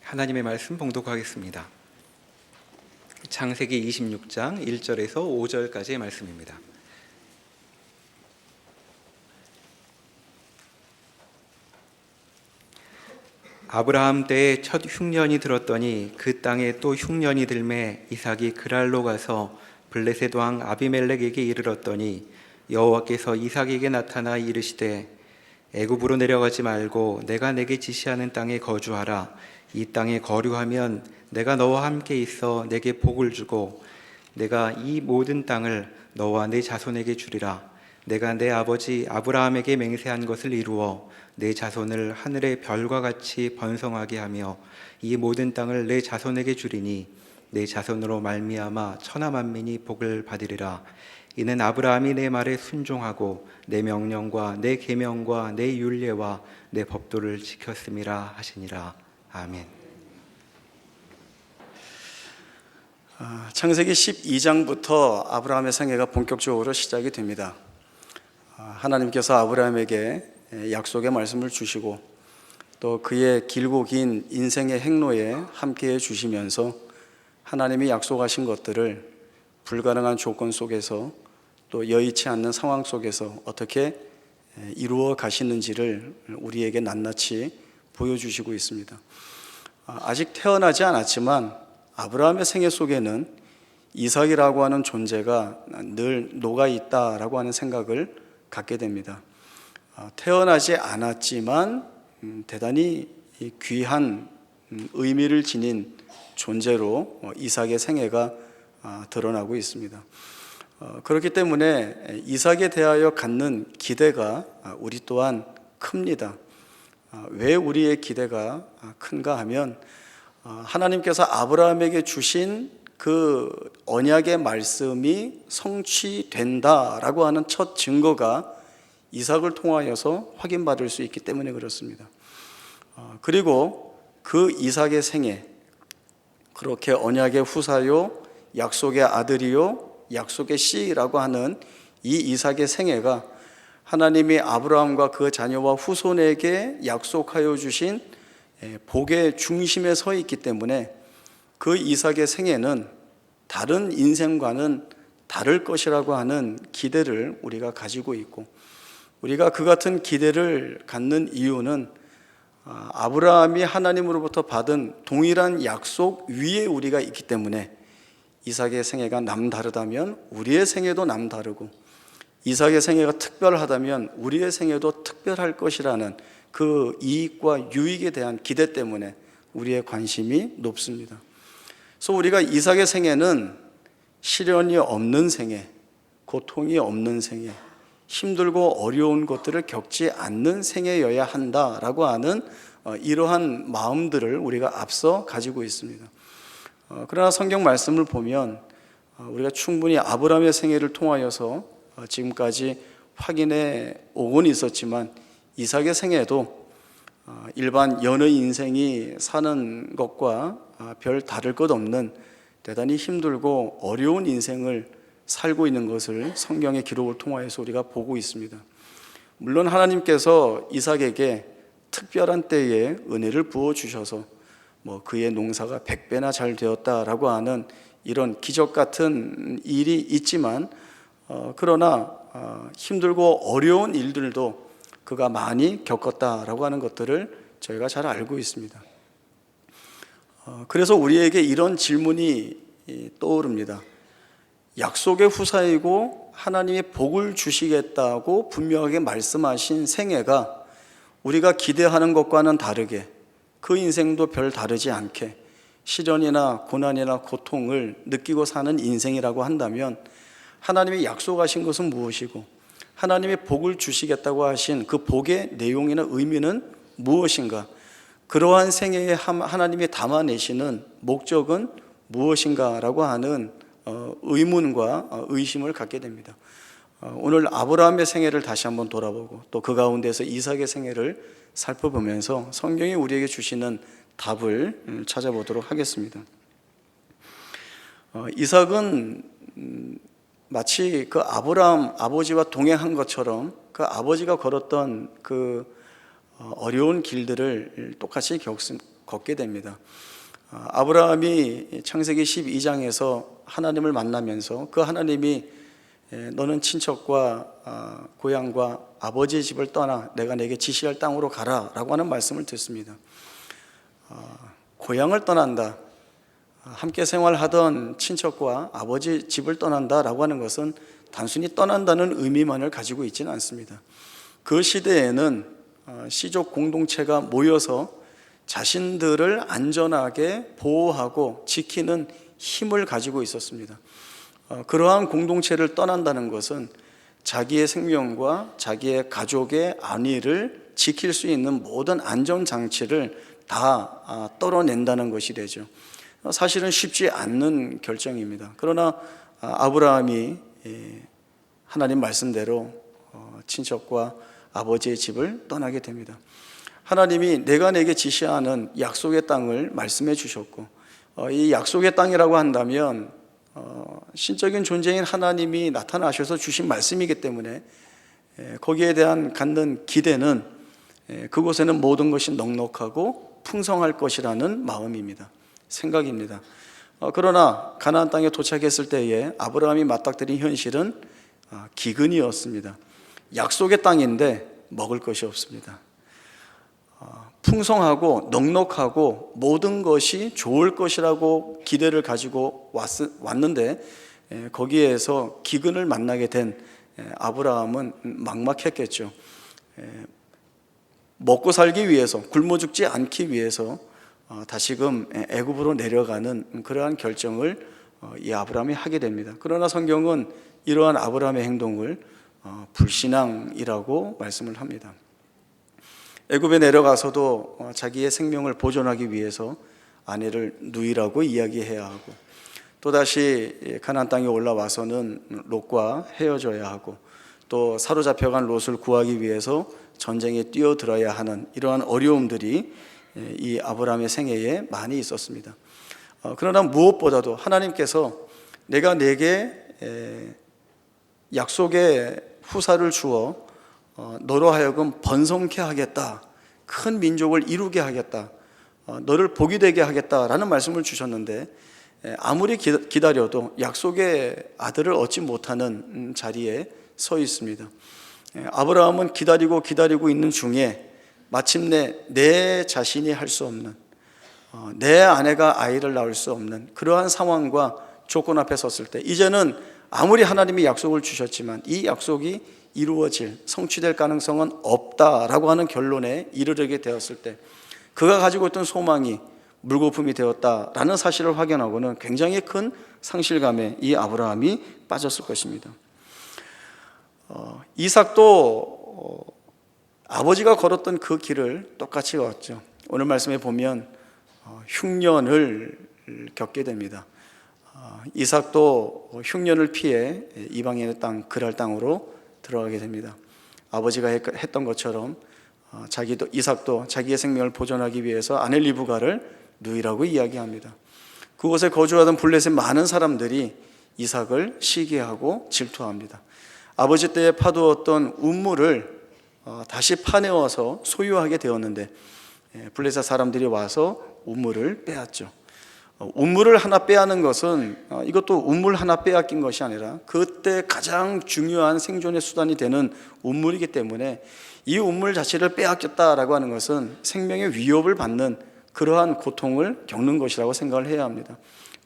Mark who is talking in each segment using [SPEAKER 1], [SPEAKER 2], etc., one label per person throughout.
[SPEAKER 1] 하나님의 말씀 봉독하겠습니다. 창세기 26장 1절에서 5절까지의 말씀입니다. 아브라함 때에 첫 흉년이 들었더니 그 땅에 또 흉년이 들매 이삭이 그랄로 가서 블레셋 왕 아비멜렉에게 이르렀더니 여호와께서 이삭에게 나타나 이르시되 애굽으로 내려가지 말고 내가 내게 지시하는 땅에 거주하라. 이 땅에 거류하면 내가 너와 함께 있어 내게 복을 주고 내가 이 모든 땅을 너와 내 자손에게 주리라. 내가 내 아버지 아브라함에게 맹세한 것을 이루어 내 자손을 하늘의 별과 같이 번성하게 하며 이 모든 땅을 내 자손에게 주리니 내 자손으로 말미암아 천하 만민이 복을 받으리라. 이는 아브라함이 내 말에 순종하고 내 명령과 내 계명과 내 율례와 내 법도를 지켰음이라 하시니라. 아멘.
[SPEAKER 2] 창세기 12장부터 아브라함의 생애가 본격적으로 시작이 됩니다. 하나님께서 아브라함에게 약속의 말씀을 주시고 또 그의 길고 긴 인생의 행로에 함께해 주시면서 하나님이 약속하신 것들을 불가능한 조건 속에서 또 여의치 않는 상황 속에서 어떻게 이루어 가시는지를 우리에게 낱낱이 보여주시고 있습니다. 아직 태어나지 않았지만 아브라함의 생애 속에는 이삭이라고 하는 존재가 늘 녹아 있다라고 하는 생각을 갖게 됩니다. 태어나지 않았지만 대단히 귀한 의미를 지닌 존재로 이삭의 생애가 드러나고 있습니다. 그렇기 때문에 이삭에 대하여 갖는 기대가 우리 또한 큽니다. 왜 우리의 기대가 큰가 하면 하나님께서 아브라함에게 주신 그 언약의 말씀이 성취된다라고 하는 첫 증거가 이삭을 통하여서 확인받을 수 있기 때문에 그렇습니다. 그리고 그 이삭의 생애, 그렇게 언약의 후사요, 약속의 아들이요, 약속의 씨라고 하는 이 이삭의 생애가 하나님이 아브라함과 그 자녀와 후손에게 약속하여 주신 복의 중심에 서 있기 때문에 그 이삭의 생애는 다른 인생과는 다를 것이라고 하는 기대를 우리가 가지고 있고, 우리가 그 같은 기대를 갖는 이유는 아브라함이 하나님으로부터 받은 동일한 약속 위에 우리가 있기 때문에 이삭의 생애가 남다르다면 우리의 생애도 남다르고, 이삭의 생애가 특별하다면 우리의 생애도 특별할 것이라는 그 이익과 유익에 대한 기대 때문에 우리의 관심이 높습니다. 그래서 우리가 이삭의 생애는 시련이 없는 생애, 고통이 없는 생애, 힘들고 어려운 것들을 겪지 않는 생애여야 한다라고 하는 이러한 마음들을 우리가 앞서 가지고 있습니다. 그러나 성경 말씀을 보면 우리가 충분히 아브라함의 생애를 통하여서 지금까지 확인해 오곤 있었지만 이삭의 생애도 일반 연의 인생이 사는 것과 별 다를 것 없는 대단히 힘들고 어려운 인생을 살고 있는 것을 성경의 기록을 통하여서 우리가 보고 있습니다. 물론 하나님께서 이삭에게 특별한 때에 은혜를 부어주셔서 그의 농사가 100배나 잘 되었다라고 하는 이런 기적 같은 일이 있지만 그러나 힘들고 어려운 일들도 그가 많이 겪었다라고 하는 것들을 저희가 잘 알고 있습니다. 그래서 우리에게 이런 질문이 떠오릅니다. 약속의 후사이고 하나님이 복을 주시겠다고 분명하게 말씀하신 생애가 우리가 기대하는 것과는 다르게, 그 인생도 별 다르지 않게 시련이나 고난이나 고통을 느끼고 사는 인생이라고 한다면 하나님이 약속하신 것은 무엇이고 하나님이 복을 주시겠다고 하신 그 복의 내용이나 의미는 무엇인가, 그러한 생애에 하나님이 담아내시는 목적은 무엇인가라고 하는 의문과 의심을 갖게 됩니다. 오늘 아브라함의 생애를 다시 한번 돌아보고 또 그 가운데서 이삭의 생애를 살펴보면서 성경이 우리에게 주시는 답을 찾아보도록 하겠습니다. 이삭은 마치 그 아브라함 아버지와 동행한 것처럼 그 아버지가 걸었던 그 어려운 길들을 똑같이 걷게 됩니다. 아브라함이 창세기 12장에서 하나님을 만나면서 그 하나님이 너는 친척과 고향과 아버지의 집을 떠나 내가 내게 지시할 땅으로 가라 라고 하는 말씀을 듣습니다. 고향을 떠난다, 함께 생활하던 친척과 아버지 집을 떠난다 라고 하는 것은 단순히 떠난다는 의미만을 가지고 있지는 않습니다. 그 시대에는 시족 공동체가 모여서 자신들을 안전하게 보호하고 지키는 힘을 가지고 있었습니다. 그러한 공동체를 떠난다는 것은 자기의 생명과 자기의 가족의 안위를 지킬 수 있는 모든 안전장치를 다 떨어낸다는 것이 되죠. 사실은 쉽지 않는 결정입니다. 그러나 아브라함이 하나님 말씀대로 친척과 아버지의 집을 떠나게 됩니다. 하나님이 내가 내게 지시하는 약속의 땅을 말씀해 주셨고, 이 약속의 땅이라고 한다면 신적인 존재인 하나님이 나타나셔서 주신 말씀이기 때문에 거기에 대한 갖는 기대는 그곳에는 모든 것이 넉넉하고 풍성할 것이라는 마음입니다. 생각입니다. 그러나 가나안 땅에 도착했을 때에 아브라함이 맞닥뜨린 현실은 기근이었습니다. 약속의 땅인데 먹을 것이 없습니다. 풍성하고 넉넉하고 모든 것이 좋을 것이라고 기대를 가지고 왔는데 거기에서 기근을 만나게 된 아브라함은 막막했겠죠. 먹고 살기 위해서, 굶어 죽지 않기 위해서 다시금 애굽으로 내려가는 그러한 결정을 이 아브라함이 하게 됩니다. 그러나 성경은 이러한 아브라함의 행동을 불신앙이라고 말씀을 합니다. 애굽에 내려가서도 자기의 생명을 보존하기 위해서 아내를 누이라고 이야기해야 하고, 또다시 가나안 땅에 올라와서는 롯과 헤어져야 하고, 또 사로잡혀간 롯을 구하기 위해서 전쟁에 뛰어들어야 하는 이러한 어려움들이 이 아브라함의 생애에 많이 있었습니다. 그러나 무엇보다도 하나님께서 내가 내게 약속의 후사를 주어 너로 하여금 번성케 하겠다, 큰 민족을 이루게 하겠다, 너를 복이 되게 하겠다라는 말씀을 주셨는데 아무리 기다려도 약속의 아들을 얻지 못하는 자리에 서 있습니다. 아브라함은 기다리고 있는 중에 마침내 내 자신이 할 수 없는, 내 아내가 아이를 낳을 수 없는 그러한 상황과 조건 앞에 섰을 때, 이제는 아무리 하나님이 약속을 주셨지만 이 약속이 이루어질, 성취될 가능성은 없다라고 하는 결론에 이르게 되었을 때, 그가 가지고 있던 소망이 물거품이 되었다라는 사실을 확인하고는 굉장히 큰 상실감에 이 아브라함이 빠졌을 것입니다. 이삭도 아버지가 걸었던 그 길을 똑같이 걷죠. 오늘 말씀에 보면 흉년을 겪게 됩니다. 이삭도 흉년을 피해 이방인의 땅, 그랄 땅으로 들어가게 됩니다. 아버지가 했던 것처럼 이삭도 자기의 생명을 보존하기 위해서 아내 리브가를 누이라고 이야기합니다. 그곳에 거주하던 블레셋 많은 사람들이 이삭을 시기하고 질투합니다. 아버지 때에 파두었던 우물을 다시 파내어서 소유하게 되었는데 블레셋 사람들이 와서 우물을 빼앗죠. 우물을 하나 빼앗는 것은 이것도 우물 하나 빼앗긴 것이 아니라 그때 가장 중요한 생존의 수단이 되는 우물이기 때문에 이 우물 자체를 빼앗겼다라고 하는 것은 생명의 위협을 받는 그러한 고통을 겪는 것이라고 생각을 해야 합니다.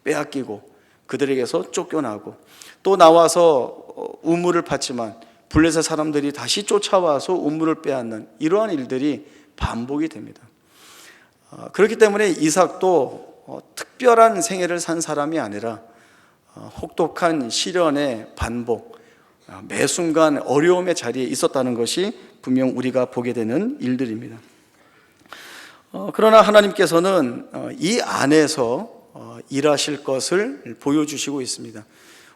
[SPEAKER 2] 빼앗기고 그들에게서 쫓겨나고 또 나와서 우물을 팠지만 블레셋 사람들이 다시 쫓아와서 우물을 빼앗는 이러한 일들이 반복이 됩니다. 그렇기 때문에 이삭도 특별한 생애를 산 사람이 아니라 혹독한 시련의 반복, 매 순간 어려움의 자리에 있었다는 것이 분명 우리가 보게 되는 일들입니다. 그러나 하나님께서는 이 안에서 일하실 것을 보여주시고 있습니다.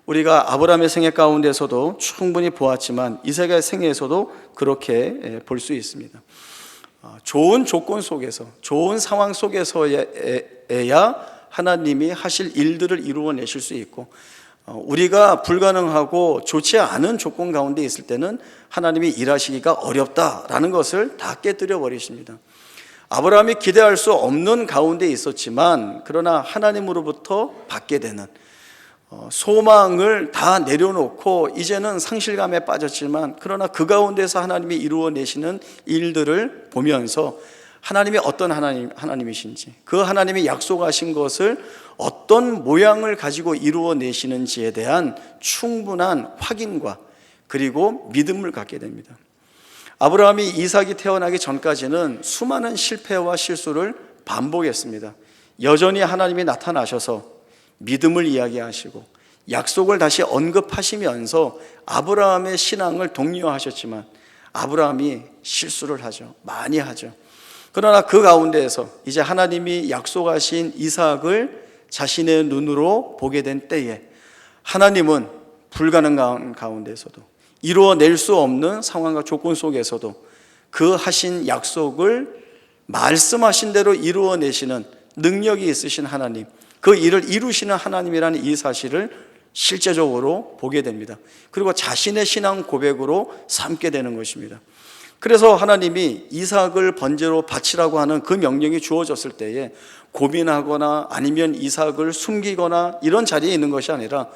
[SPEAKER 2] 우리가 아브라함의 생애 가운데서도 충분히 보았지만 이삭의 생애에서도 그렇게 볼 수 있습니다. 좋은 조건 속에서, 좋은 상황 속에서야 하나님이 하실 일들을 이루어내실 수 있고, 우리가 불가능하고 좋지 않은 조건 가운데 있을 때는 하나님이 일하시기가 어렵다라는 것을 다 깨뜨려 버리십니다. 아브라함이 기대할 수 없는 가운데 있었지만 그러나 하나님으로부터 받게 되는 소망을 다 내려놓고 이제는 상실감에 빠졌지만 그러나 그 가운데서 하나님이 이루어내시는 일들을 보면서 하나님이 어떤 하나님이신지, 그 하나님이 약속하신 것을 어떤 모양을 가지고 이루어내시는지에 대한 충분한 확인과 그리고 믿음을 갖게 됩니다. 아브라함이 이삭이 태어나기 전까지는 수많은 실패와 실수를 반복했습니다. 여전히 하나님이 나타나셔서 믿음을 이야기하시고 약속을 다시 언급하시면서 아브라함의 신앙을 독려하셨지만 아브라함이 실수를 하죠. 많이 하죠. 그러나 그 가운데에서 이제 하나님이 약속하신 이삭을 자신의 눈으로 보게 된 때에 하나님은 불가능한 가운데서도 이루어낼 수 없는 상황과 조건 속에서도 그 하신 약속을 말씀하신 대로 이루어내시는 능력이 있으신 하나님, 그 일을 이루시는 하나님이라는 이 사실을 실제적으로 보게 됩니다. 그리고 자신의 신앙 고백으로 삼게 되는 것입니다. 그래서 하나님이 이삭을 번제로 바치라고 하는 그 명령이 주어졌을 때에 고민하거나 아니면 이삭을 숨기거나 이런 자리에 있는 것이 아니라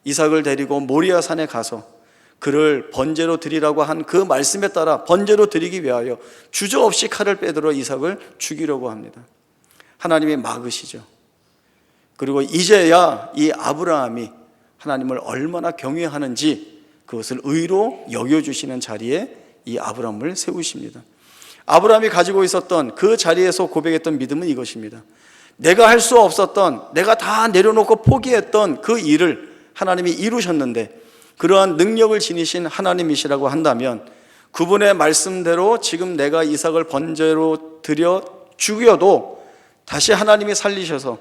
[SPEAKER 2] 이삭을 데리고 모리아 산에 가서 그를 번제로 드리라고 한 그 말씀에 따라 번제로 드리기 위하여 주저없이 칼을 빼들어 이삭을 죽이려고 합니다. 하나님이 막으시죠. 그리고 이제야 이 아브라함이 하나님을 얼마나 경외하는지 그것을 의로 여겨주시는 자리에 이 아브라함을 세우십니다. 아브라함이 가지고 있었던 그 자리에서 고백했던 믿음은 이것입니다. 내가 할 수 없었던, 내가 다 내려놓고 포기했던 그 일을 하나님이 이루셨는데 그러한 능력을 지니신 하나님이시라고 한다면 그분의 말씀대로 지금 내가 이삭을 번제로 드려 죽여도 다시 하나님이 살리셔서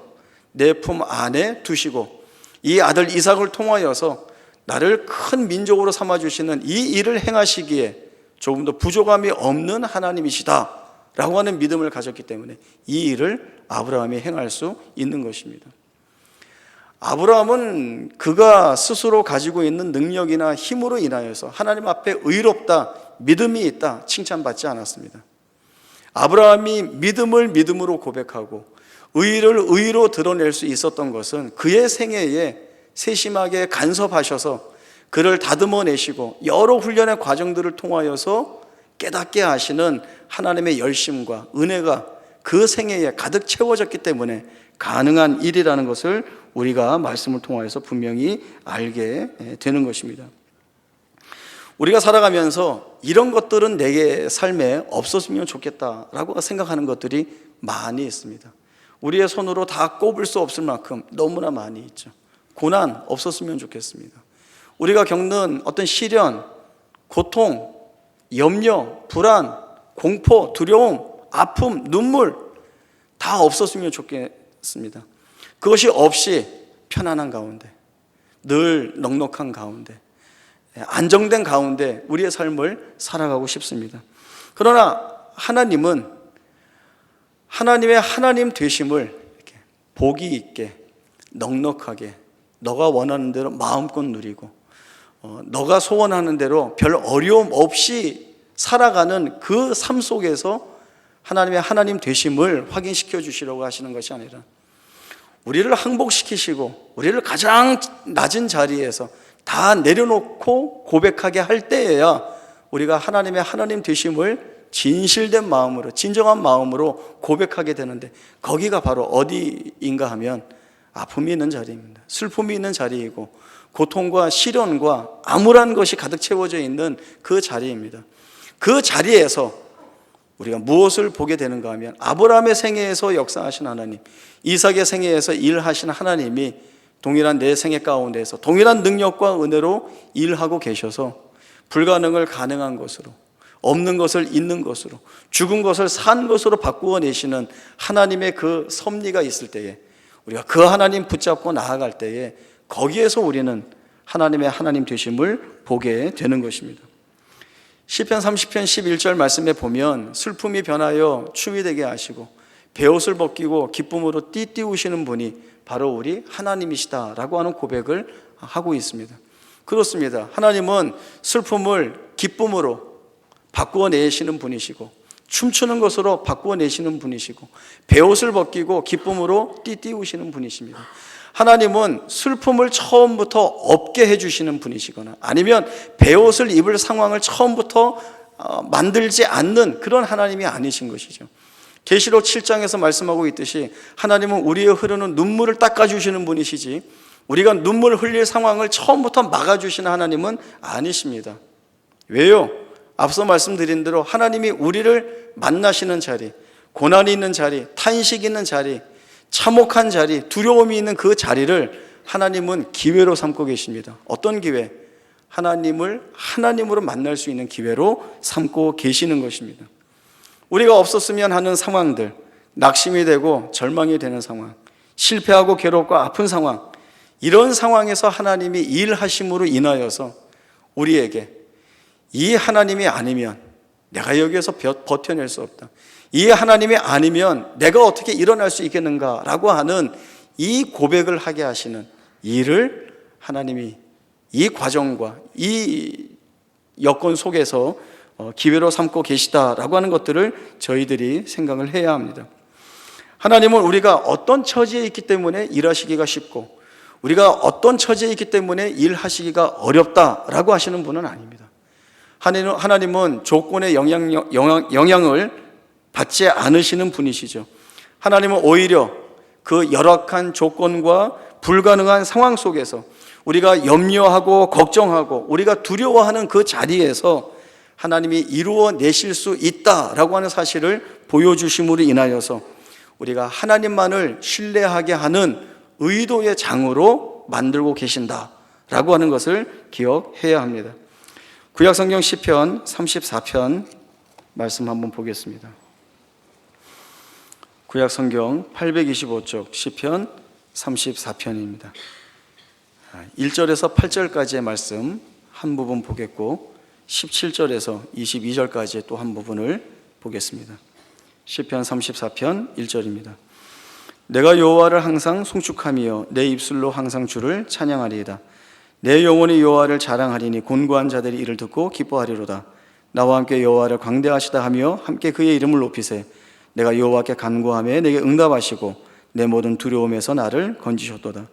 [SPEAKER 2] 내 품 안에 두시고 이 아들 이삭을 통하여서 나를 큰 민족으로 삼아주시는 이 일을 행하시기에 조금 더 부족함이 없는 하나님이시다 라고 하는 믿음을 가졌기 때문에 이 일을 아브라함이 행할 수 있는 것입니다. 아브라함은 그가 스스로 가지고 있는 능력이나 힘으로 인하여서 하나님 앞에 의롭다, 믿음이 있다 칭찬받지 않았습니다. 아브라함이 믿음을 믿음으로 고백하고 의를 의로 드러낼 수 있었던 것은 그의 생애에 세심하게 간섭하셔서 그를 다듬어내시고 여러 훈련의 과정들을 통하여서 깨닫게 하시는 하나님의 열심과 은혜가 그 생애에 가득 채워졌기 때문에 가능한 일이라는 것을 우리가 말씀을 통하여서 분명히 알게 되는 것입니다. 우리가 살아가면서 이런 것들은 내 삶에 없었으면 좋겠다라고 생각하는 것들이 많이 있습니다. 우리의 손으로 다 꼽을 수 없을 만큼 너무나 많이 있죠. 고난 없었으면 좋겠습니다. 우리가 겪는 어떤 시련, 고통, 염려, 불안, 공포, 두려움, 아픔, 눈물 다 없었으면 좋겠습니다. 그것이 없이 편안한 가운데, 늘 넉넉한 가운데, 안정된 가운데 우리의 삶을 살아가고 싶습니다. 그러나 하나님은 하나님의 하나님 되심을 이렇게 복이 있게 넉넉하게 너가 원하는 대로 마음껏 누리고 너가 소원하는 대로 별 어려움 없이 살아가는 그 삶 속에서 하나님의 하나님 되심을 확인시켜 주시려고 하시는 것이 아니라 우리를 항복시키시고 우리를 가장 낮은 자리에서 다 내려놓고 고백하게 할 때에야 우리가 하나님의 하나님 되심을 진실된 마음으로, 진정한 마음으로 고백하게 되는데 거기가 바로 어디인가 하면 아픔이 있는 자리입니다. 슬픔이 있는 자리이고 고통과 시련과 암울한 것이 가득 채워져 있는 그 자리입니다. 그 자리에서 우리가 무엇을 보게 되는가 하면 아브라함의 생애에서 역사하신 하나님, 이삭의 생애에서 일하신 하나님이 동일한 내 생애 가운데서 동일한 능력과 은혜로 일하고 계셔서 불가능을 가능한 것으로, 없는 것을 있는 것으로, 죽은 것을 산 것으로 바꾸어 내시는 하나님의 그 섭리가 있을 때에 우리가 그 하나님 붙잡고 나아갈 때에 거기에서 우리는 하나님의 하나님 되심을 보게 되는 것입니다. 시편 30편 11절 말씀에 보면 슬픔이 변하여 춤이 되게 하시고 베옷을 벗기고 기쁨으로 띠띠우시는 분이 바로 우리 하나님이시다라고 하는 고백을 하고 있습니다. 그렇습니다. 하나님은 슬픔을 기쁨으로 바꾸어 내시는 분이시고 춤추는 것으로 바꾸어내시는 분이시고 베옷을 벗기고 기쁨으로 띠띠우시는 분이십니다. 하나님은 슬픔을 처음부터 없게 해주시는 분이시거나 아니면 베옷을 입을 상황을 처음부터 만들지 않는 그런 하나님이 아니신 것이죠. 계시록 7장에서 말씀하고 있듯이 하나님은 우리의 흐르는 눈물을 닦아주시는 분이시지 우리가 눈물 흘릴 상황을 처음부터 막아주시는 하나님은 아니십니다. 왜요? 앞서 말씀드린 대로 하나님이 우리를 만나시는 자리, 고난이 있는 자리, 탄식이 있는 자리, 참혹한 자리, 두려움이 있는 그 자리를 하나님은 기회로 삼고 계십니다. 어떤 기회? 하나님을 하나님으로 만날 수 있는 기회로 삼고 계시는 것입니다. 우리가 없었으면 하는 상황들, 낙심이 되고 절망이 되는 상황, 실패하고 괴롭고 아픈 상황, 이런 상황에서 하나님이 일하심으로 인하여서 우리에게 이 하나님이 아니면 내가 여기에서 버텨낼 수 없다, 이 하나님이 아니면 내가 어떻게 일어날 수 있겠는가라고 하는 이 고백을 하게 하시는 일을 하나님이 이 과정과 이 여건 속에서 기회로 삼고 계시다라고 하는 것들을 저희들이 생각을 해야 합니다. 하나님은 우리가 어떤 처지에 있기 때문에 일하시기가 쉽고 우리가 어떤 처지에 있기 때문에 일하시기가 어렵다라고 하시는 분은 아닙니다. 하나님은 조건의 영향을 받지 않으시는 분이시죠. 하나님은 오히려 그 열악한 조건과 불가능한 상황 속에서 우리가 염려하고 걱정하고 우리가 두려워하는 그 자리에서 하나님이 이루어내실 수 있다라고 하는 사실을 보여주심으로 인하여서 우리가 하나님만을 신뢰하게 하는 의도의 장으로 만들고 계신다라고 하는 것을 기억해야 합니다. 구약성경 시편 34편 말씀 한번 보겠습니다. 구약성경 825쪽 시편 34편입니다. 1절에서 8절까지의 말씀 한 부분 보겠고 17절에서 22절까지 또 한 부분을 보겠습니다. 시편 34편 1절입니다. 내가 여호와를 항상 송축하며 내 입술로 항상 주를 찬양하리이다. 내 영혼이 여호와를 자랑하리니 곤고한 자들이 이를 듣고 기뻐하리로다. 나와 함께 여호와를 광대하시다 하며 함께 그의 이름을 높이세. 내가 여호와께 간구하며 내게 응답하시고 내 모든 두려움에서 나를 건지셨도다.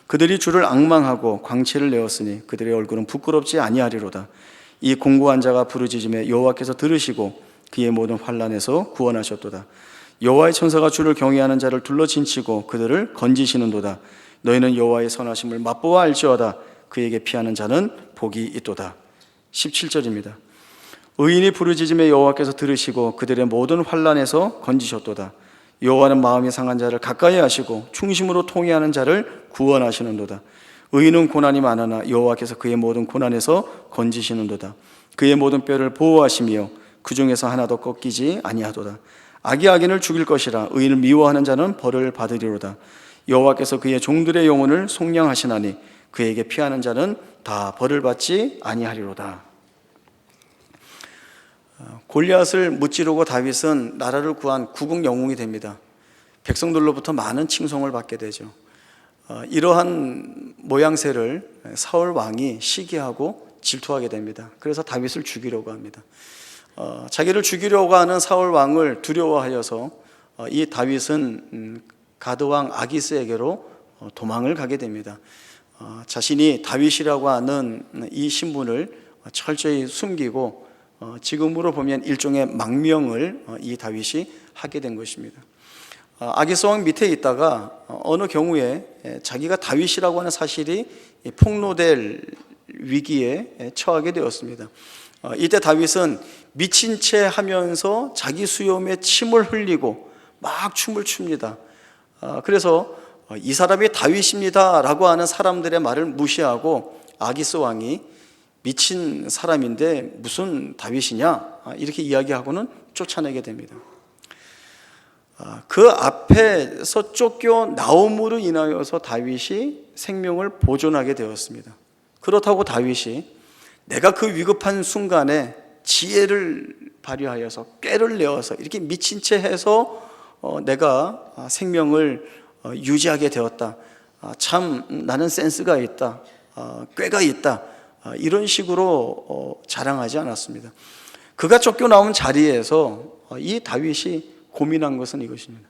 [SPEAKER 2] 그들이 주를 앙망하고 광채를 내었으니 그들의 얼굴은 부끄럽지 아니하리로다. 이 공고한 자가 부르짖음에 여호와께서 들으시고 그의 모든 환난에서 구원하셨도다. 여호와의 천사가 주를 경외하는 자를 둘러 진치고 그들을 건지시는도다. 너희는 여호와의 선하심을 맛보아 알지어다. 그에게 피하는 자는 복이 있도다. 17절입니다. 의인이 부르짖음에 여호와께서 들으시고 그들의 모든 환난에서 건지셨도다. 여호와는 마음이 상한 자를 가까이 하시고 충심으로 통회하는 자를 구원하시는도다. 의인은 고난이 많으나 여호와께서 그의 모든 고난에서 건지시는도다. 그의 모든 뼈를 보호하시며 그 중에서 하나도 꺾이지 아니하도다. 악이 악인을 죽일 것이라. 의인을 미워하는 자는 벌을 받으리로다. 여호와께서 그의 종들의 영혼을 속량하시나니 그에게 피하는 자는 다 벌을 받지 아니하리로다. 골리앗을 무찌르고 다윗은 나라를 구한 구국 영웅이 됩니다. 백성들로부터 많은 칭송을 받게 되죠. 이러한 모양새를 사울 왕이 시기하고 질투하게 됩니다. 그래서 다윗을 죽이려고 합니다. 자기를 죽이려고 하는 사울 왕을 두려워하여서 이 다윗은 가드 왕 아기스에게로 도망을 가게 됩니다. 자신이 다윗이라고 하는 이 신분을 철저히 숨기고 지금으로 보면 일종의 망명을 이 다윗이 하게 된 것입니다. 아기스 왕 밑에 있다가 어느 경우에 자기가 다윗이라고 하는 사실이 폭로될 위기에 처하게 되었습니다. 이때 다윗은 미친 채 하면서 자기 수염에 침을 흘리고 막 춤을 춥니다. 그래서 이 사람이 다윗입니다 라고 하는 사람들의 말을 무시하고 아기스 왕이 미친 사람인데 무슨 다윗이냐 이렇게 이야기하고는 쫓아내게 됩니다. 그 앞에서 쫓겨나옴으로 인하여서 다윗이 생명을 보존하게 되었습니다. 그렇다고 다윗이 내가 그 위급한 순간에 지혜를 발휘하여서 꾀를 내어서 이렇게 미친 채 해서 내가 생명을 유지하게 되었다. 참 나는 센스가 있다. 꾀가 있다. 이런 식으로 자랑하지 않았습니다. 그가 쫓겨나온 자리에서 이 다윗이 고민한 것은 이것입니다.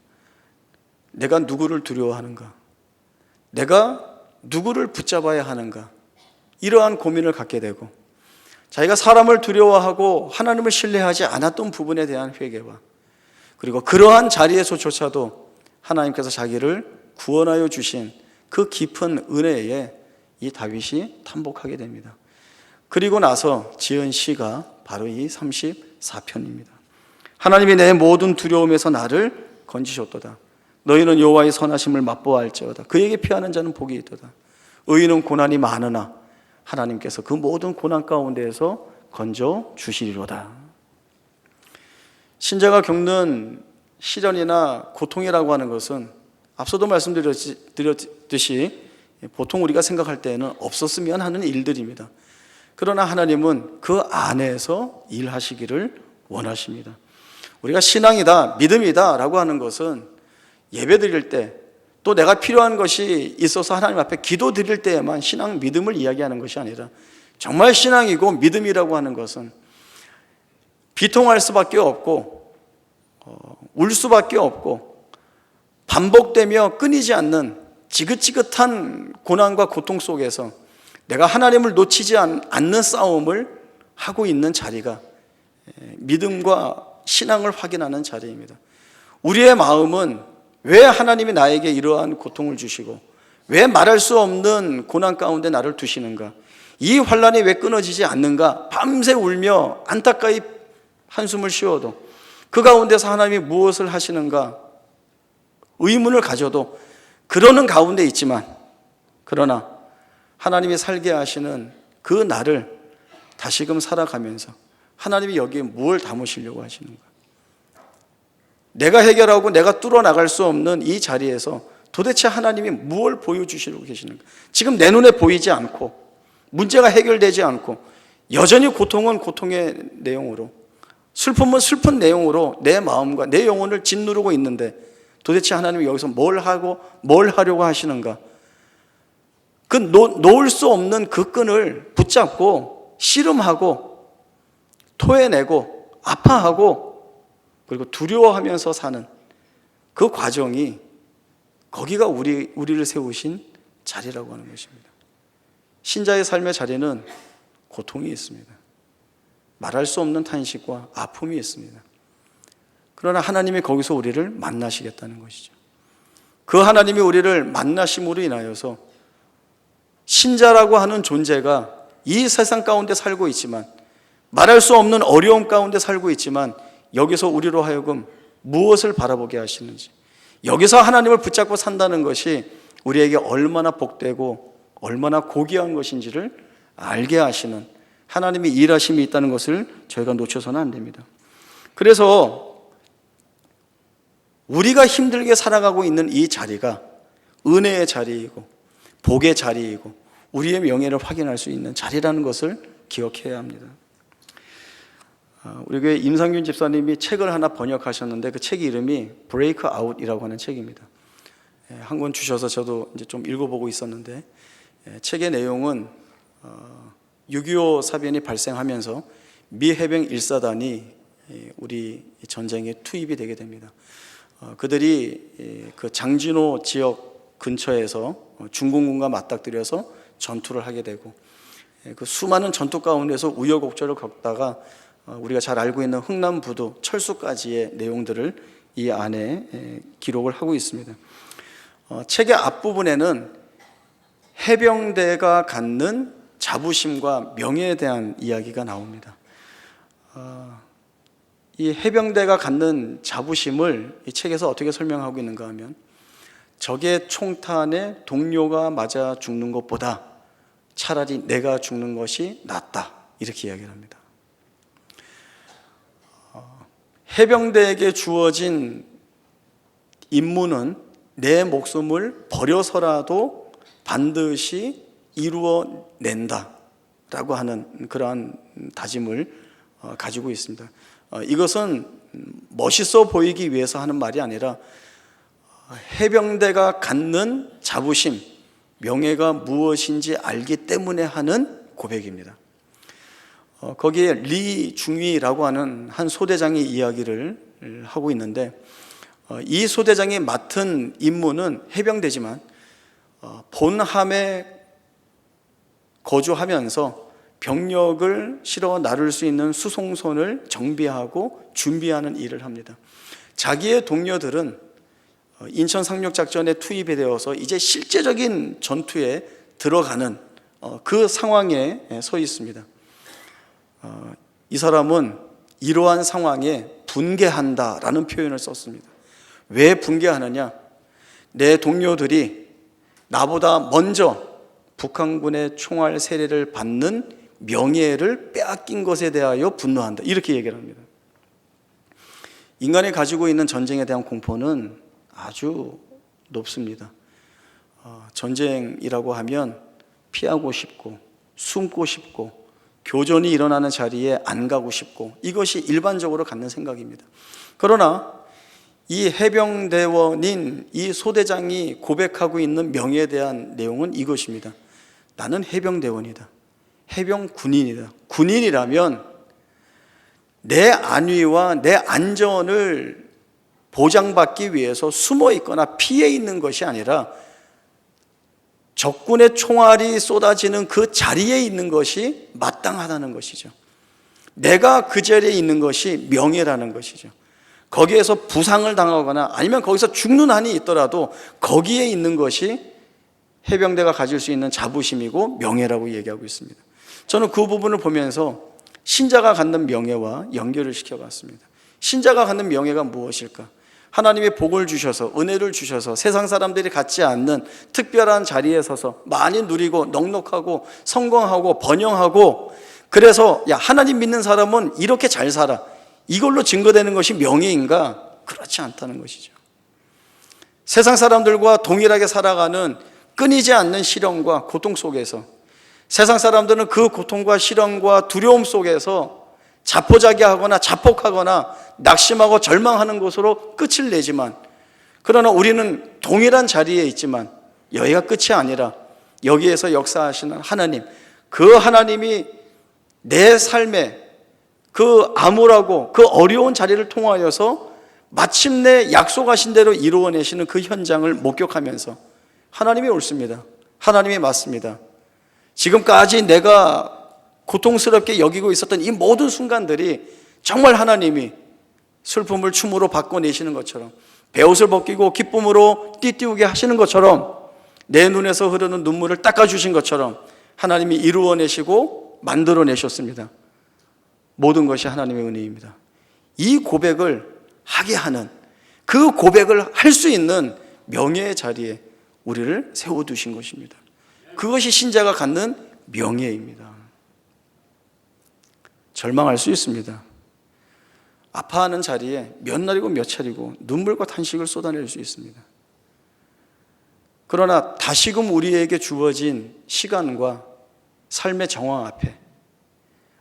[SPEAKER 2] 내가 누구를 두려워하는가? 내가 누구를 붙잡아야 하는가? 이러한 고민을 갖게 되고, 자기가 사람을 두려워하고 하나님을 신뢰하지 않았던 부분에 대한 회개와, 그리고 그러한 자리에서조차도 하나님께서 자기를 구원하여 주신 그 깊은 은혜에 이 다윗이 탐복하게 됩니다. 그리고 나서 지은 시가 바로 이 34편입니다. 하나님이 내 모든 두려움에서 나를 건지셨도다. 너희는 여호와의 선하심을 맛보아할지어다. 그에게 피하는 자는 복이 있도다. 의인은 고난이 많으나 하나님께서 그 모든 고난 가운데에서 건져 주시리로다. 신자가 겪는 시련이나 고통이라고 하는 것은 앞서도 말씀드렸듯이 보통 우리가 생각할 때는 없었으면 하는 일들입니다. 그러나 하나님은 그 안에서 일하시기를 원하십니다. 우리가 신앙이다, 믿음이다 라고 하는 것은 예배 드릴 때, 또 내가 필요한 것이 있어서 하나님 앞에 기도 드릴 때에만 신앙, 믿음을 이야기하는 것이 아니라, 정말 신앙이고 믿음이라고 하는 것은 비통할 수밖에 없고 울 수밖에 없고 반복되며 끊이지 않는 지긋지긋한 고난과 고통 속에서 내가 하나님을 놓치지 않는 싸움을 하고 있는 자리가 믿음과 신앙을 확인하는 자리입니다. 우리의 마음은 왜 하나님이 나에게 이러한 고통을 주시고 왜 말할 수 없는 고난 가운데 나를 두시는가? 이 환난이 왜 끊어지지 않는가? 밤새 울며 안타까이 한숨을 쉬어도 그 가운데서 하나님이 무엇을 하시는가? 의문을 가져도 그러는 가운데 있지만, 그러나 하나님이 살게 하시는 그 날을 다시금 살아가면서 하나님이 여기에 무엇을 담으시려고 하시는가? 내가 해결하고 내가 뚫어나갈 수 없는 이 자리에서 도대체 하나님이 무엇을 보여주시려고 계시는가? 지금 내 눈에 보이지 않고 문제가 해결되지 않고 여전히 고통은 고통의 내용으로, 슬픔은 슬픈 내용으로 내 마음과 내 영혼을 짓누르고 있는데 도대체 하나님이 여기서 뭘 하고 뭘 하려고 하시는가? 그 놓을 수 없는 그 끈을 붙잡고 씨름하고 토해내고 아파하고 그리고 두려워하면서 사는 그 과정이, 거기가 우리를 세우신 자리라고 하는 것입니다. 신자의 삶의 자리는 고통이 있습니다. 말할 수 없는 탄식과 아픔이 있습니다. 그러나 하나님이 거기서 우리를 만나시겠다는 것이죠. 그 하나님이 우리를 만나심으로 인하여서 신자라고 하는 존재가 이 세상 가운데 살고 있지만, 말할 수 없는 어려움 가운데 살고 있지만, 여기서 우리로 하여금 무엇을 바라보게 하시는지, 여기서 하나님을 붙잡고 산다는 것이 우리에게 얼마나 복되고 얼마나 고귀한 것인지를 알게 하시는 하나님의 일하심이 있다는 것을 저희가 놓쳐서는 안 됩니다. 그래서 우리가 힘들게 살아가고 있는 이 자리가 은혜의 자리이고 복의 자리이고 우리의 명예를 확인할 수 있는 자리라는 것을 기억해야 합니다. 우리 교회 임상균 집사님이 책을 하나 번역하셨는데 그 책 이름이 브레이크 아웃이라고 하는 책입니다. 한 권 주셔서 저도 이제 좀 읽어보고 있었는데, 책의 내용은 6.25 사변이 발생하면서 미 해병 1사단이 우리 전쟁에 투입이 되게 됩니다. 그들이 그 장진호 지역 근처에서 중공군과 맞닥뜨려서 전투를 하게 되고, 그 수많은 전투 가운데서 우여곡절을 겪다가 우리가 잘 알고 있는 흥남부두 철수까지의 내용들을 이 안에 기록을 하고 있습니다. 책의 앞부분에는 해병대가 갖는 자부심과 명예에 대한 이야기가 나옵니다. 이 해병대가 갖는 자부심을 이 책에서 어떻게 설명하고 있는가 하면, 적의 총탄에 동료가 맞아 죽는 것보다 차라리 내가 죽는 것이 낫다, 이렇게 이야기를 합니다. 해병대에게 주어진 임무는 내 목숨을 버려서라도 반드시 이루어낸다라고 하는 그러한 다짐을 가지고 있습니다. 이것은 멋있어 보이기 위해서 하는 말이 아니라 해병대가 갖는 자부심, 명예가 무엇인지 알기 때문에 하는 고백입니다. 거기에 리중위라고 하는 한 소대장이 이야기를 하고 있는데, 이 소대장이 맡은 임무는 해병대지만 본함에 거주하면서 병력을 실어 나를 수 있는 수송선을 정비하고 준비하는 일을 합니다. 자기의 동료들은 인천 상륙작전에 투입이 되어서 이제 실제적인 전투에 들어가는 그 상황에 서 있습니다. 이 사람은 이러한 상황에 분개한다라는 표현을 썼습니다. 왜 분개하느냐? 내 동료들이 나보다 먼저 북한군의 총알 세례를 받는 명예를 빼앗긴 것에 대하여 분노한다, 이렇게 얘기를 합니다. 인간이 가지고 있는 전쟁에 대한 공포는 아주 높습니다. 전쟁이라고 하면 피하고 싶고 숨고 싶고 교전이 일어나는 자리에 안 가고 싶고, 이것이 일반적으로 갖는 생각입니다. 그러나 이 해병대원인 이 소대장이 고백하고 있는 명예에 대한 내용은 이것입니다. 나는 해병대원이다. 해병군인이다. 군인이라면 내 안위와 내 안전을 보장받기 위해서 숨어 있거나 피해 있는 것이 아니라 적군의 총알이 쏟아지는 그 자리에 있는 것이 마땅하다는 것이죠. 내가 그 자리에 있는 것이 명예라는 것이죠. 거기에서 부상을 당하거나 아니면 거기서 죽는 한이 있더라도 거기에 있는 것이 해병대가 가질 수 있는 자부심이고 명예라고 얘기하고 있습니다. 저는 그 부분을 보면서 신자가 갖는 명예와 연결을 시켜봤습니다. 신자가 갖는 명예가 무엇일까? 하나님이 복을 주셔서, 은혜를 주셔서 세상 사람들이 갖지 않는 특별한 자리에 서서 많이 누리고 넉넉하고 성공하고 번영하고, 그래서 야, 하나님 믿는 사람은 이렇게 잘 살아, 이걸로 증거되는 것이 명예인가? 그렇지 않다는 것이죠. 세상 사람들과 동일하게 살아가는 끊이지 않는 시련과 고통 속에서, 세상 사람들은 그 고통과 시련과 두려움 속에서 자포자기하거나 자폭하거나 낙심하고 절망하는 것으로 끝을 내지만, 그러나 우리는 동일한 자리에 있지만 여기가 끝이 아니라 여기에서 역사하시는 하나님, 그 하나님이 내 삶에 그 암울하고 그 어려운 자리를 통하여서 마침내 약속하신 대로 이루어내시는 그 현장을 목격하면서 하나님이 옳습니다, 하나님이 맞습니다, 지금까지 내가 고통스럽게 여기고 있었던 이 모든 순간들이 정말 하나님이 슬픔을 춤으로 바꿔내시는 것처럼, 베옷을 벗기고 기쁨으로 띠띠우게 하시는 것처럼, 내 눈에서 흐르는 눈물을 닦아주신 것처럼 하나님이 이루어내시고 만들어내셨습니다. 모든 것이 하나님의 은혜입니다. 이 고백을 하게 하는, 그 고백을 할 수 있는 명예의 자리에 우리를 세워두신 것입니다. 그것이 신자가 갖는 명예입니다. 절망할 수 있습니다. 아파하는 자리에 몇 날이고 몇 차리고 눈물과 탄식을 쏟아낼 수 있습니다. 그러나 다시금 우리에게 주어진 시간과 삶의 정황 앞에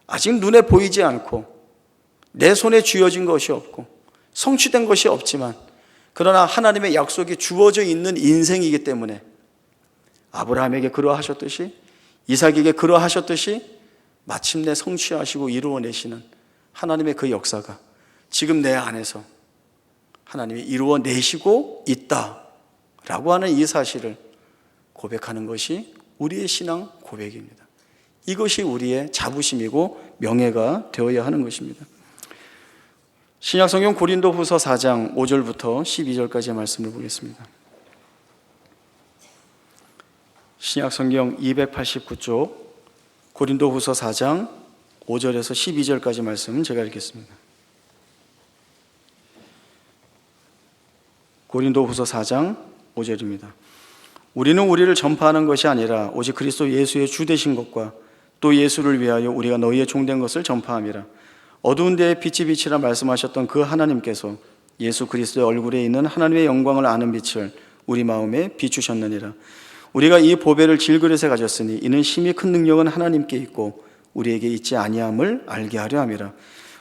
[SPEAKER 2] 아직 눈에 보이지 않고 내 손에 쥐어진 것이 없고 성취된 것이 없지만, 그러나 하나님의 약속이 주어져 있는 인생이기 때문에 아브라함에게 그러하셨듯이, 이삭에게 그러하셨듯이 마침내 성취하시고 이루어내시는 하나님의 그 역사가 지금 내 안에서 하나님이 이루어내시고 있다라고 하는 이 사실을 고백하는 것이 우리의 신앙 고백입니다. 이것이 우리의 자부심이고 명예가 되어야 하는 것입니다. 신약성경 고린도후서 4장 5절부터 12절까지의 말씀을 보겠습니다. 신약성경 289쪽 고린도후서 4장 5절에서 12절까지 말씀 제가 읽겠습니다. 고린도후서 4장 5절입니다. 우리는 우리를 전파하는 것이 아니라 오직 그리스도 예수의 주 되신 것과 또 예수를 위하여 우리가 너희의 종된 것을 전파함이라. 어두운 데에 빛이 빛이라 말씀하셨던 그 하나님께서 예수 그리스도의 얼굴에 있는 하나님의 영광을 아는 빛을 우리 마음에 비추셨느니라. 우리가 이 보배를 질그릇에 가졌으니 이는 심히 큰 능력은 하나님께 있고 우리에게 있지 아니함을 알게 하려 함이라.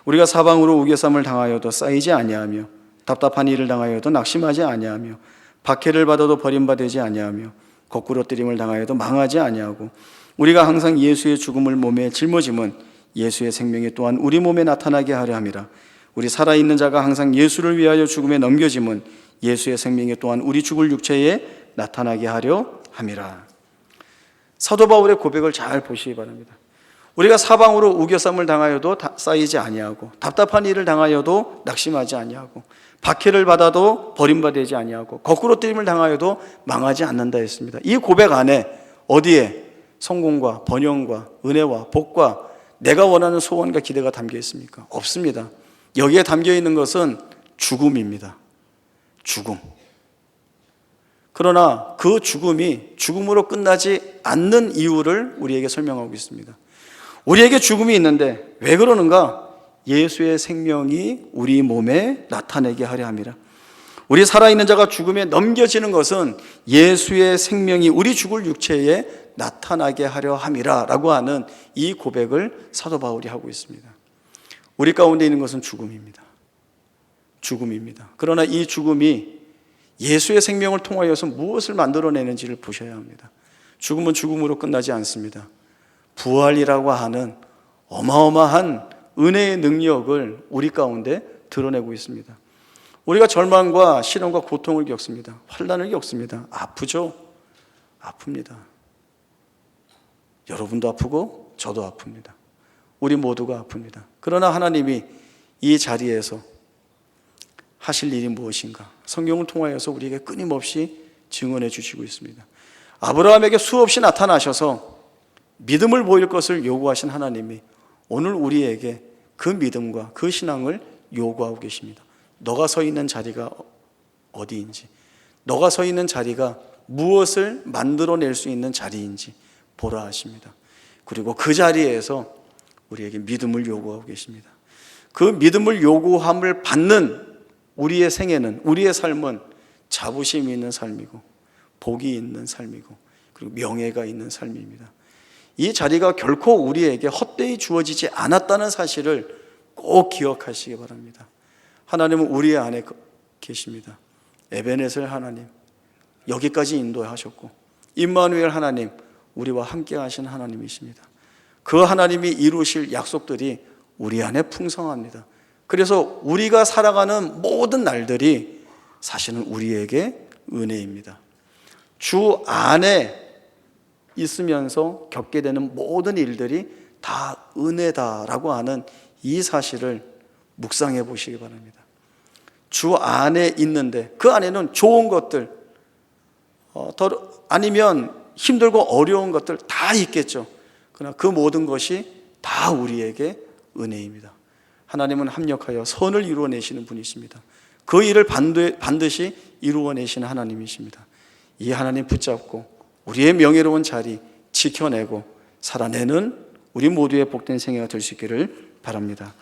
[SPEAKER 2] 우리가 사방으로 우겨쌈을 당하여도 쌓이지 아니하며 답답한 일을 당하여도 낙심하지 아니하며 박해를 받아도 버림받지 아니하며 거꾸로 뜨림을 당하여도 망하지 아니하고 우리가 항상 예수의 죽음을 몸에 짊어짐은 예수의 생명이 또한 우리 몸에 나타나게 하려 함이라. 우리 살아있는 자가 항상 예수를 위하여 죽음에 넘겨짐은 예수의 생명이 또한 우리 죽을 육체에 나타나게 하려 함이라. 사도 바울의 고백을 잘 보시기 바랍니다. 우리가 사방으로 우겨쌈을 당하여도 쌓이지 아니하고, 답답한 일을 당하여도 낙심하지 아니하고, 박해를 받아도 버림받지 아니하고, 거꾸로 뜨림을 당하여도 망하지 않는다 했습니다. 이 고백 안에 어디에 성공과 번영과 은혜와 복과 내가 원하는 소원과 기대가 담겨 있습니까? 없습니다. 여기에 담겨 있는 것은 죽음입니다. 죽음. 그러나 그 죽음이 죽음으로 끝나지 않는 이유를 우리에게 설명하고 있습니다. 우리에게 죽음이 있는데 왜 그러는가? 예수의 생명이 우리 몸에 나타내게 하려 함이라. 우리 살아있는 자가 죽음에 넘겨지는 것은 예수의 생명이 우리 죽을 육체에 나타나게 하려 함이라 라고 하는 이 고백을 사도 바울이 하고 있습니다. 우리 가운데 있는 것은 죽음입니다. 죽음입니다. 그러나 이 죽음이 예수의 생명을 통하여서 무엇을 만들어내는지를 보셔야 합니다. 죽음은 죽음으로 끝나지 않습니다. 부활이라고 하는 어마어마한 은혜의 능력을 우리 가운데 드러내고 있습니다. 우리가 절망과 시련과 고통을 겪습니다. 환난을 겪습니다. 아프죠? 아픕니다. 여러분도 아프고 저도 아픕니다. 우리 모두가 아픕니다. 그러나 하나님이 이 자리에서 하실 일이 무엇인가? 성경을 통하여서 우리에게 끊임없이 증언해 주시고 있습니다. 아브라함에게 수없이 나타나셔서 믿음을 보일 것을 요구하신 하나님이 오늘 우리에게 그 믿음과 그 신앙을 요구하고 계십니다. 너가 서 있는 자리가 어디인지, 너가 서 있는 자리가 무엇을 만들어낼 수 있는 자리인지 보라 하십니다. 그리고 그 자리에서 우리에게 믿음을 요구하고 계십니다. 그 믿음을 요구함을 받는 우리의 생애는, 우리의 삶은 자부심이 있는 삶이고 복이 있는 삶이고 그리고 명예가 있는 삶입니다. 이 자리가 결코 우리에게 헛되이 주어지지 않았다는 사실을 꼭 기억하시기 바랍니다. 하나님은 우리 안에 계십니다. 에베네셀 하나님, 여기까지 인도하셨고, 임마누엘 하나님, 우리와 함께 하신 하나님이십니다. 그 하나님이 이루실 약속들이 우리 안에 풍성합니다. 그래서 우리가 살아가는 모든 날들이 사실은 우리에게 은혜입니다. 주 안에 있으면서 겪게 되는 모든 일들이 다 은혜다라고 하는 이 사실을 묵상해 보시기 바랍니다. 주 안에 있는데 그 안에는 좋은 것들, 아니면 힘들고 어려운 것들 다 있겠죠. 그러나 그 모든 것이 다 우리에게 은혜입니다. 하나님은 합력하여 선을 이루어내시는 분이십니다. 그 일을 반드시 이루어내시는 하나님이십니다. 이 하나님 붙잡고 우리의 명예로운 자리 지켜내고 살아내는 우리 모두의 복된 생애가 될 수 있기를 바랍니다.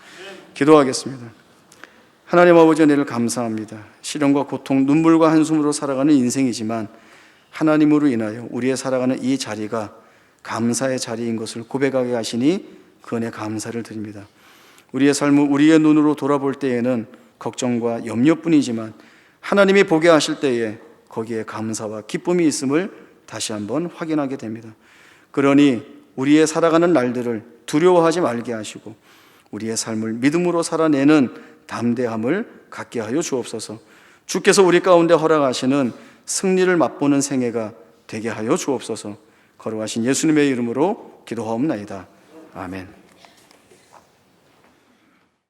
[SPEAKER 2] 기도하겠습니다. 하나님 아버지 은혜를 감사합니다. 시련과 고통, 눈물과 한숨으로 살아가는 인생이지만 하나님으로 인하여 우리의 살아가는 이 자리가 감사의 자리인 것을 고백하게 하시니 그 은혜 감사를 드립니다. 우리의 삶을 우리의 눈으로 돌아볼 때에는 걱정과 염려뿐이지만 하나님이 보게 하실 때에 거기에 감사와 기쁨이 있음을 다시 한번 확인하게 됩니다. 그러니 우리의 살아가는 날들을 두려워하지 말게 하시고 우리의 삶을 믿음으로 살아내는 담대함을 갖게 하여 주옵소서. 주께서 우리 가운데 허락하시는 승리를 맛보는 생애가 되게 하여 주옵소서. 거룩하신 예수님의 이름으로 기도하옵나이다. 아멘.